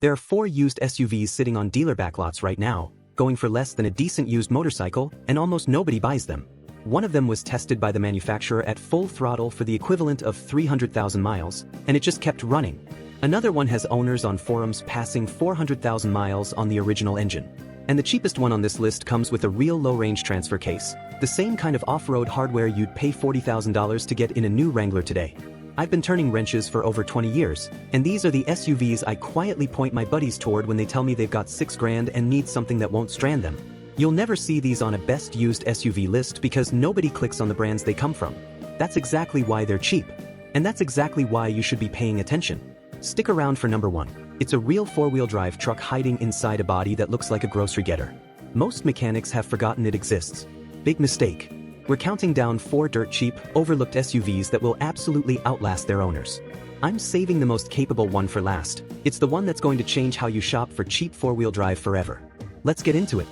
There are 4 used SUVs sitting on dealer backlots right now, going for less than a decent used motorcycle, and almost nobody buys them. One of them was tested by the manufacturer at full throttle for the equivalent of 300,000 miles, and it just kept running. Another one has owners on forums passing 400,000 miles on the original engine. And the cheapest one on this list comes with a real low-range transfer case, the same kind of off-road hardware you'd pay $40,000 to get in a new Wrangler today. I've been turning wrenches for over 20 years, and these are the SUVs I quietly point my buddies toward when they tell me they've got $6,000 and need something that won't strand them. You'll never see these on a best used SUV list because nobody clicks on the brands they come from. That's exactly why they're cheap. And that's exactly why you should be paying attention. Stick around for number 1. It's a real 4-wheel drive truck hiding inside a body that looks like a grocery getter. Most mechanics have forgotten it exists. Big mistake. We're counting down 4 dirt cheap, overlooked SUVs that will absolutely outlast their owners. I'm saving the most capable one for last. It's the one that's going to change how you shop for cheap 4-wheel drive forever. Let's get into it.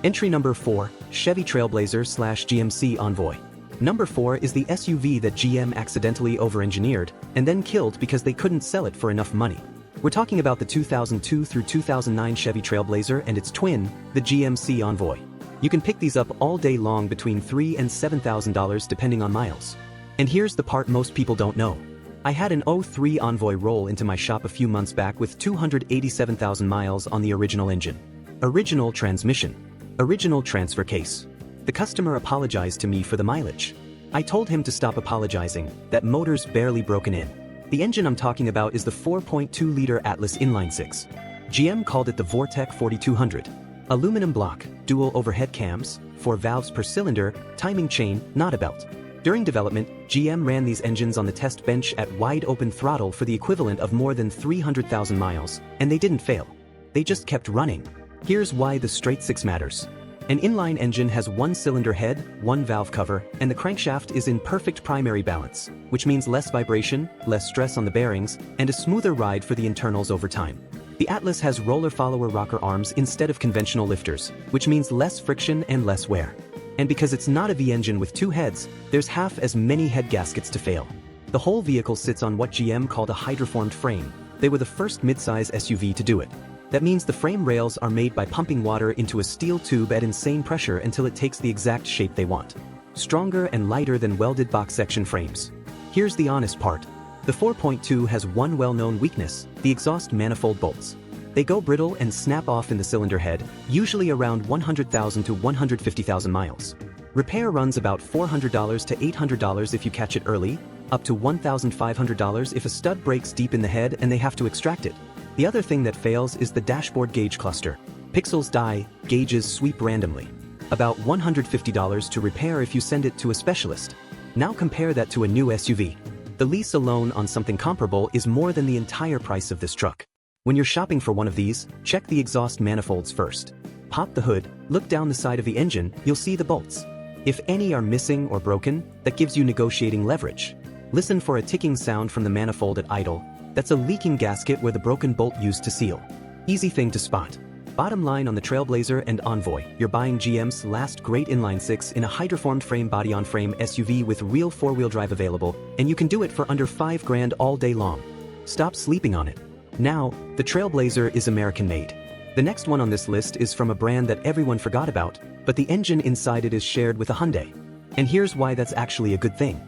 Entry number 4, Chevy TrailBlazer/GMC Envoy. Number 4 is the SUV that GM accidentally over-engineered and then killed because they couldn't sell it for enough money. We're talking about the 2002 through 2009 Chevy TrailBlazer and its twin, the GMC Envoy. You can pick these up all day long between $3,000 and $7,000 depending on miles. And here's the part most people don't know. I had an 03 Envoy roll into my shop a few months back with 287,000 miles on the original engine. Original transmission. Original transfer case. The customer apologized to me for the mileage. I told him to stop apologizing, that motor's barely broken in. The engine I'm talking about is the 4.2-liter Atlas inline-six. GM called it the Vortec 4200. Aluminum block, dual overhead cams, 4 valves per cylinder, timing chain, not a belt. During development, GM ran these engines on the test bench at wide open throttle for the equivalent of more than 300,000 miles, and they didn't fail. They just kept running. Here's why the straight 6 matters. An inline engine has 1 cylinder head, 1 valve cover, and the crankshaft is in perfect primary balance, which means less vibration, less stress on the bearings, and a smoother ride for the internals over time. The Atlas has roller follower rocker arms instead of conventional lifters, which means less friction and less wear. And because it's not a V engine with 2 heads, there's half as many head gaskets to fail. The whole vehicle sits on what GM called a hydroformed frame. They were the first mid-size SUV to do it. That means the frame rails are made by pumping water into a steel tube at insane pressure until it takes the exact shape they want. Stronger and lighter than welded box section frames. Here's the honest part. The 4.2 has one well-known weakness, the exhaust manifold bolts. They go brittle and snap off in the cylinder head, usually around 100,000 to 150,000 miles. Repair runs about $400 to $800 if you catch it early, up to $1,500 if a stud breaks deep in the head and they have to extract it. The other thing that fails is the dashboard gauge cluster. Pixels die, gauges sweep randomly. About $150 to repair if you send it to a specialist. Now compare that to a new SUV. The lease alone on something comparable is more than the entire price of this truck. When you're shopping for one of these, check the exhaust manifolds first. Pop the hood, look down the side of the engine, you'll see the bolts. If any are missing or broken, that gives you negotiating leverage. Listen for a ticking sound from the manifold at idle. That's a leaking gasket where the broken bolt used to seal. Easy thing to spot. Bottom line on the TrailBlazer and Envoy, you're buying GM's last great inline-six in a hydroformed frame body-on-frame SUV with real 4-wheel drive available, and you can do it for under $5,000 all day long. Stop sleeping on it. Now, the TrailBlazer is American-made. The next one on this list is from a brand that everyone forgot about, but the engine inside it is shared with a Hyundai. And here's why that's actually a good thing.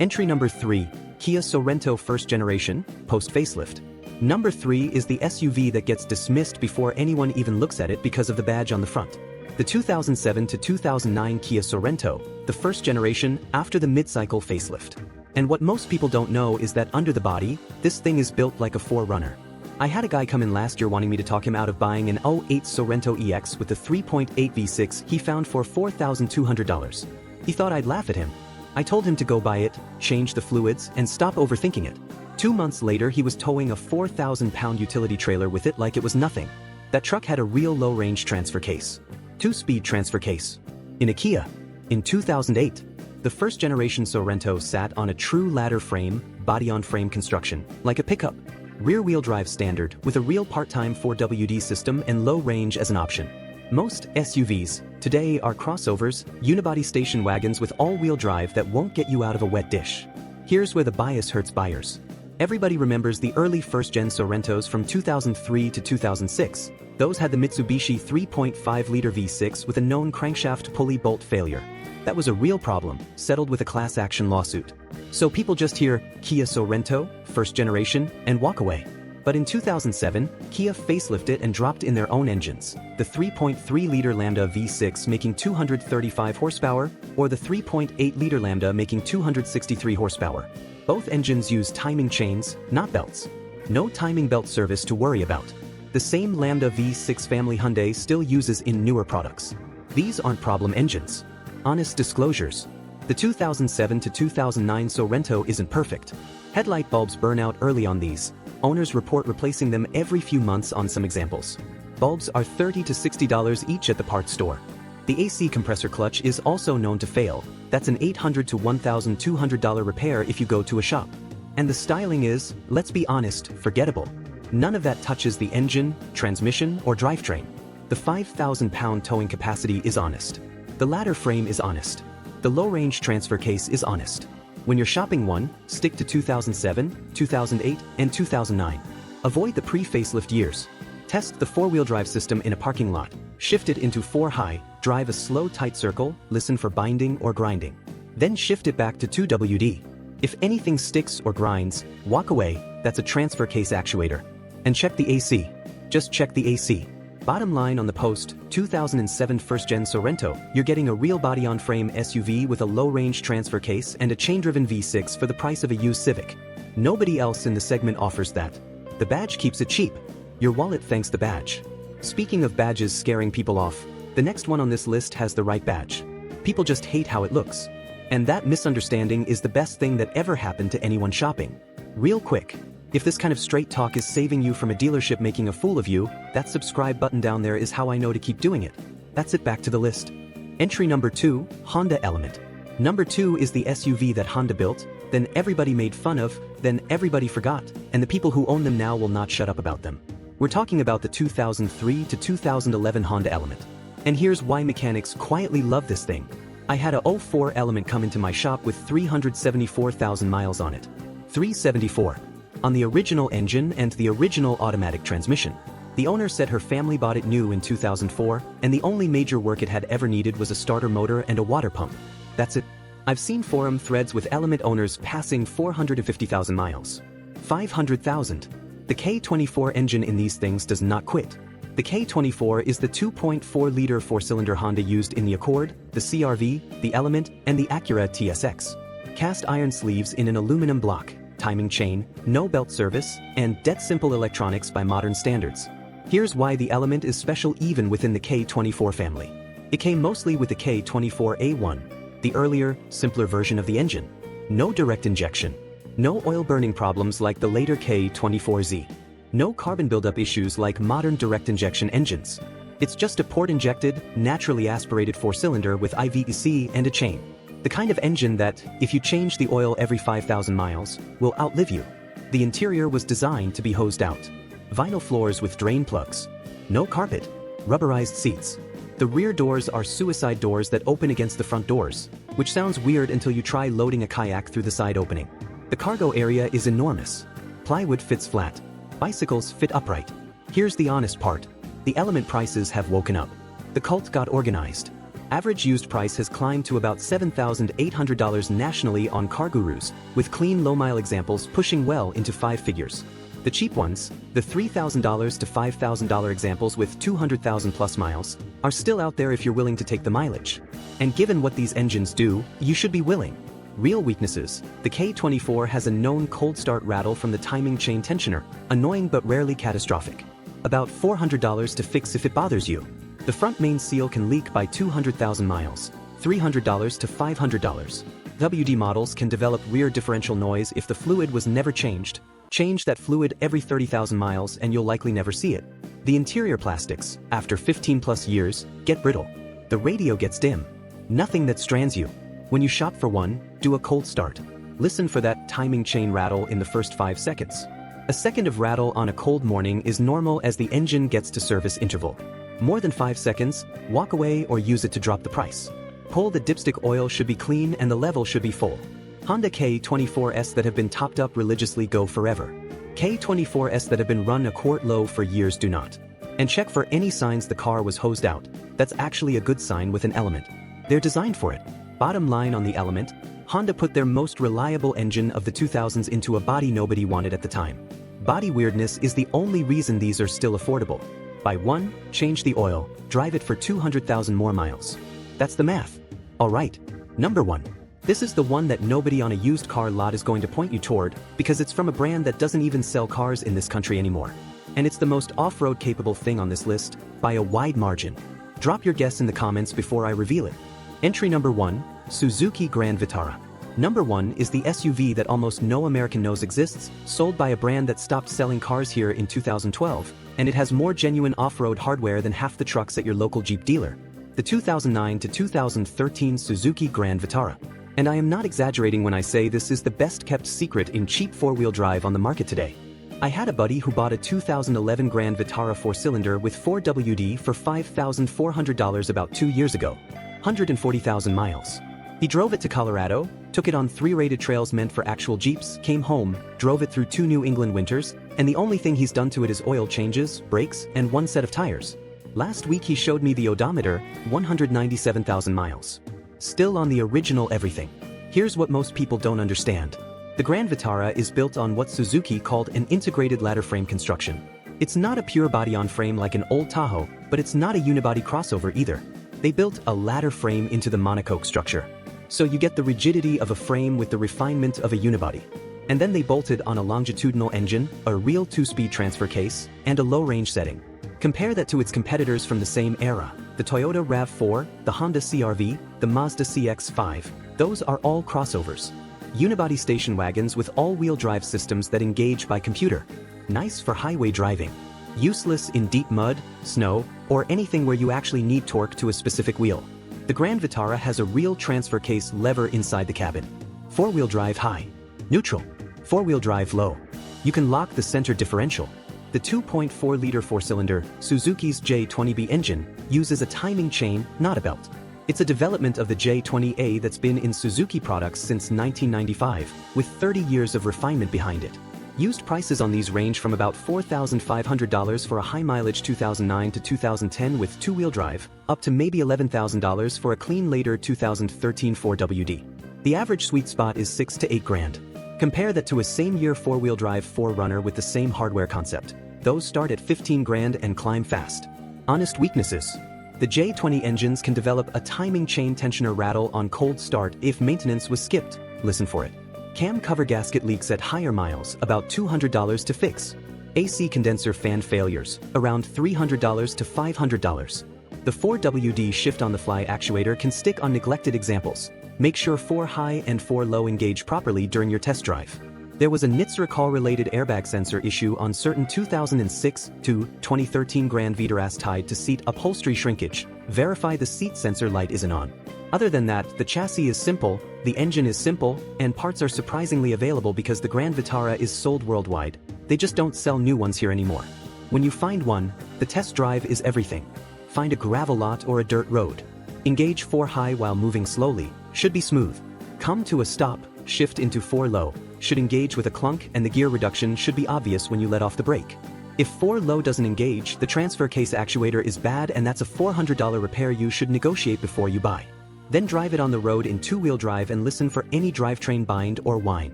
Entry number 3, Kia Sorento first generation, post-facelift. Number 3 is the SUV that gets dismissed before anyone even looks at it because of the badge on the front. The 2007 to 2009 Kia Sorento, the first generation after the mid-cycle facelift. And what most people don't know is that under the body, this thing is built like a 4Runner. I had a guy come in last year wanting me to talk him out of buying an 08 Sorento EX with the 3.8 V6 he found for $4,200. He thought I'd laugh at him. I told him to go buy it, change the fluids, and stop overthinking it. 2 months later he was towing a 4,000-pound utility trailer with it like it was nothing. That truck had a real low-range transfer case. 2-speed transfer case. In a Kia. In 2008, the first-generation Sorento sat on a true ladder frame, body-on-frame construction, like a pickup. Rear-wheel drive standard, with a real part-time 4WD system and low range as an option. Most SUVs today are crossovers, unibody station wagons with all-wheel drive that won't get you out of a wet dish. Here's where the bias hurts buyers. Everybody remembers the early first-gen Sorentos from 2003 to 2006. Those had the Mitsubishi 3.5-liter V6 with a known crankshaft pulley bolt failure. That was a real problem, settled with a class action lawsuit. So people just hear Kia Sorento, first generation, and walk away. But in 2007, Kia facelifted and dropped in their own engines, the 3.3-liter Lambda V6 making 235 horsepower, or the 3.8-liter Lambda making 263 horsepower. Both engines use timing chains, not belts. No timing belt service to worry about. The same Lambda V6 family Hyundai still uses in newer products. These aren't problem engines. Honest disclosures. The 2007 to 2009 Sorento isn't perfect. Headlight bulbs burn out early on these. Owners report replacing them every few months on some examples. Bulbs are $30 to $60 each at the parts store. The AC compressor clutch is also known to fail. That's an $800 to $1,200 repair if you go to a shop. And the styling is, let's be honest, forgettable. None of that touches the engine, transmission, or drivetrain. The 5,000-pound towing capacity is honest. The ladder frame is honest. The low-range transfer case is honest. When you're shopping one, stick to 2007, 2008, and 2009. Avoid the pre-facelift years. Test the four-wheel drive system in a parking lot. Shift it into 4-high, drive a slow tight circle, listen for binding or grinding. Then shift it back to 2WD. If anything sticks or grinds, walk away, that's a transfer case actuator. And check the AC. Just check the AC. Bottom line on the post, 2007 first-gen Sorento, you're getting a real body-on-frame SUV with a low-range transfer case and a chain-driven V6 for the price of a used Civic. Nobody else in the segment offers that. The badge keeps it cheap. Your wallet thanks the badge. Speaking of badges scaring people off, the next one on this list has the right badge. People just hate how it looks. And that misunderstanding is the best thing that ever happened to anyone shopping. Real quick. If this kind of straight talk is saving you from a dealership making a fool of you, that subscribe button down there is how I know to keep doing it. That's it, back to the list. Entry number 2, Honda Element. Number 2 is the SUV that Honda built, then everybody made fun of, then everybody forgot, and the people who own them now will not shut up about them. We're talking about the 2003 to 2011 Honda Element. And here's why mechanics quietly love this thing. I had a 04 Element come into my shop with 374,000 miles on it. 374. On the original engine and the original automatic transmission. The owner said her family bought it new in 2004, and the only major work it had ever needed was a starter motor and a water pump. That's it. I've seen forum threads with Element owners passing 450,000 miles. 500,000. The K24 engine in these things does not quit. The K24 is the 2.4-liter four-cylinder Honda used in the Accord, the CR-V, the Element, and the Acura TSX. Cast iron sleeves in an aluminum block. Timing chain, no belt service, and dead simple electronics by modern standards. Here's why the Element is special even within the K24 family. It came mostly with the K24A1, the earlier, simpler version of the engine. No direct injection. No oil burning problems like the later K24Z. No carbon buildup issues like modern direct injection engines. It's just a port-injected, naturally aspirated four-cylinder with IVEC and a chain. The kind of engine that, if you change the oil every 5,000 miles, will outlive you. The interior was designed to be hosed out. Vinyl floors with drain plugs. No carpet. Rubberized seats. The rear doors are suicide doors that open against the front doors, which sounds weird until you try loading a kayak through the side opening. The cargo area is enormous. Plywood fits flat. Bicycles fit upright. Here's the honest part. The Element prices have woken up. The cult got organized. Average used price has climbed to about $7,800 nationally on CarGurus, with clean low-mile examples pushing well into 5 figures. The cheap ones, the $3,000 to $5,000 examples with 200,000 plus miles, are still out there if you're willing to take the mileage. And given what these engines do, you should be willing. Real weaknesses. The K24 has a known cold start rattle from the timing chain tensioner, annoying but rarely catastrophic. About $400 to fix if it bothers you. The front main seal can leak by 200,000 miles, $300 to $500. WD models can develop rear differential noise if the fluid was never changed. Change that fluid every 30,000 miles and you'll likely never see it. The interior plastics, after 15 plus years, get brittle. The radio gets dim. Nothing that strands you. When you shop for one, do a cold start. Listen for that timing chain rattle in the first 5 seconds. A second of rattle on a cold morning is normal as the engine gets to service interval. More than 5 seconds, walk away or use it to drop the price. Pull the dipstick oil should be clean and the level should be full. Honda K24s that have been topped up religiously go forever. K24s that have been run a quart low for years do not. And check for any signs the car was hosed out. That's actually a good sign with an Element. They're designed for it. Bottom line on the Element, Honda put their most reliable engine of the 2000s into a body nobody wanted at the time. Body weirdness is the only reason these are still affordable. Buy one, change the oil, drive it for 200,000 more miles. That's the math. Alright. Number 1. This is the one that nobody on a used car lot is going to point you toward because it's from a brand that doesn't even sell cars in this country anymore. And it's the most off-road capable thing on this list, by a wide margin. Drop your guess in the comments before I reveal it. Entry number 1, Suzuki Grand Vitara. Number 1 is the SUV that almost no American knows exists, sold by a brand that stopped selling cars here in 2012, and it has more genuine off-road hardware than half the trucks at your local Jeep dealer. The 2009 to 2013 Suzuki Grand Vitara. And I am not exaggerating when I say this is the best-kept secret in cheap four-wheel drive on the market today. I had a buddy who bought a 2011 Grand Vitara 4-cylinder with 4WD for $5,400 about 2 years ago. 140,000 miles. He drove it to Colorado, took it on 3 rated trails meant for actual Jeeps, came home, drove it through 2 New England winters, and the only thing he's done to it is oil changes, brakes, and 1 set of tires. Last week he showed me the odometer, 197,000 miles. Still on the original everything. Here's what most people don't understand. The Grand Vitara is built on what Suzuki called an integrated ladder frame construction. It's not a pure body-on-frame like an old Tahoe, but it's not a unibody crossover either. They built a ladder frame into the monocoque structure. So you get the rigidity of a frame with the refinement of a unibody. And then they bolted on a longitudinal engine, a real 2-speed transfer case, and a low-range setting. Compare that to its competitors from the same era, the Toyota RAV4, the Honda CR-V, the Mazda CX-5. Those are all crossovers. Unibody station wagons with all-wheel drive systems that engage by computer. Nice for highway driving. Useless in deep mud, snow, or anything where you actually need torque to a specific wheel. The Grand Vitara has a real transfer case lever inside the cabin. 4-wheel drive high. Neutral. 4-wheel drive low. You can lock the center differential. The 2.4-liter 4-cylinder Suzuki's J20B engine uses a timing chain, not a belt. It's a development of the J20A that's been in Suzuki products since 1995, with 30 years of refinement behind it. Used prices on these range from about $4,500 for a high-mileage 2009 to 2010 with 2-wheel drive, up to maybe $11,000 for a clean later 2013 4WD. The average sweet spot is $6 to $8,000. Compare that to a same-year 4-wheel drive 4Runner with the same hardware concept. Those start at $15,000 and climb fast. Honest weaknesses. The J20 engines can develop a timing chain tensioner rattle on cold start if maintenance was skipped. Listen for it. Cam cover gasket leaks at higher miles, about $200 to fix. AC condenser fan failures, around $300 to $500. The 4WD shift-on-the-fly actuator can stick on neglected examples. Make sure 4 high and 4 low engage properly during your test drive. There was a NHTSA recall-related airbag sensor issue on certain 2006 to 2013 Grand Vitaras tied to seat upholstery shrinkage. Verify the seat sensor light isn't on. Other than that, the chassis is simple, the engine is simple, and parts are surprisingly available because the Grand Vitara is sold worldwide. They just don't sell new ones here anymore. When you find one, the test drive is everything. Find a gravel lot or a dirt road. Engage 4 high while moving slowly, should be smooth. Come to a stop, shift into 4 low, should engage with a clunk, and the gear reduction should be obvious when you let off the brake. If 4 low doesn't engage, the transfer case actuator is bad, and that's a $400 repair you should negotiate before you buy. Then drive it on the road in 2-wheel drive and listen for any drivetrain bind or whine.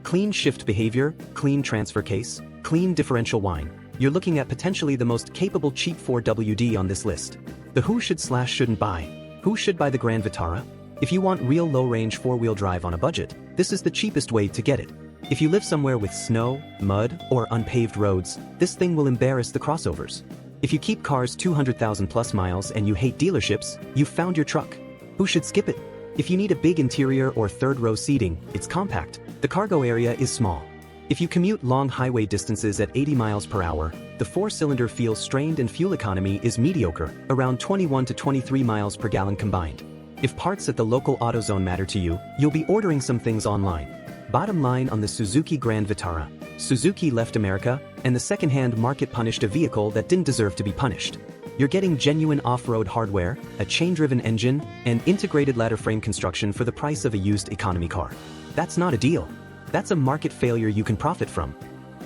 Clean shift behavior, clean transfer case, clean differential whine. You're looking at potentially the most capable cheap 4WD on this list. The who should/shouldn't buy. Who should buy the Grand Vitara? If you want real low-range 4-wheel drive on a budget, this is the cheapest way to get it. If you live somewhere with snow, mud, or unpaved roads, this thing will embarrass the crossovers. If you keep cars 200,000 plus miles and you hate dealerships, you've found your truck. Who should skip it? If you need a big interior or third-row seating, it's compact. The cargo area is small. If you commute long highway distances at 80 miles per hour, the 4-cylinder feels strained and fuel economy is mediocre, around 21 to 23 miles per gallon combined. If parts at the local AutoZone matter to you, you'll be ordering some things online. Bottom line on the Suzuki Grand Vitara. Suzuki left America, and the second-hand market punished a vehicle that didn't deserve to be punished. You're getting genuine off-road hardware, a chain-driven engine, and integrated ladder frame construction for the price of a used economy car. That's not a deal. That's a market failure you can profit from.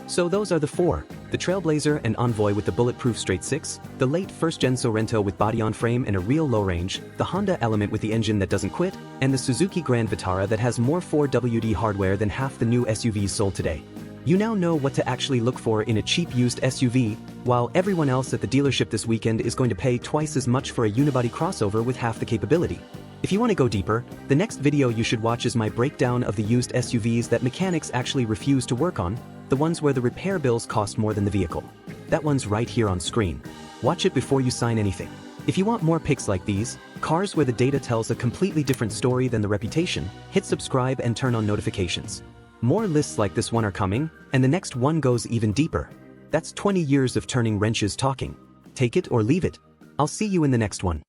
So those are the four: the TrailBlazer and Envoy with the bulletproof straight six, the late first-gen Sorento with body-on-frame and a real low range, the Honda Element with the engine that doesn't quit, and the Suzuki Grand Vitara that has more 4WD hardware than half the new SUVs sold today. You now know what to actually look for in a cheap used SUV, while everyone else at the dealership this weekend is going to pay twice as much for a unibody crossover with half the capability. If you want to go deeper, the next video you should watch is my breakdown of the used SUVs that mechanics actually refuse to work on, the ones where the repair bills cost more than the vehicle. That one's right here on screen. Watch it before you sign anything. If you want more picks like these, cars where the data tells a completely different story than the reputation, hit subscribe and turn on notifications. More lists like this one are coming, and the next one goes even deeper. That's 20 years of turning wrenches talking. Take it or leave it. I'll see you in the next one.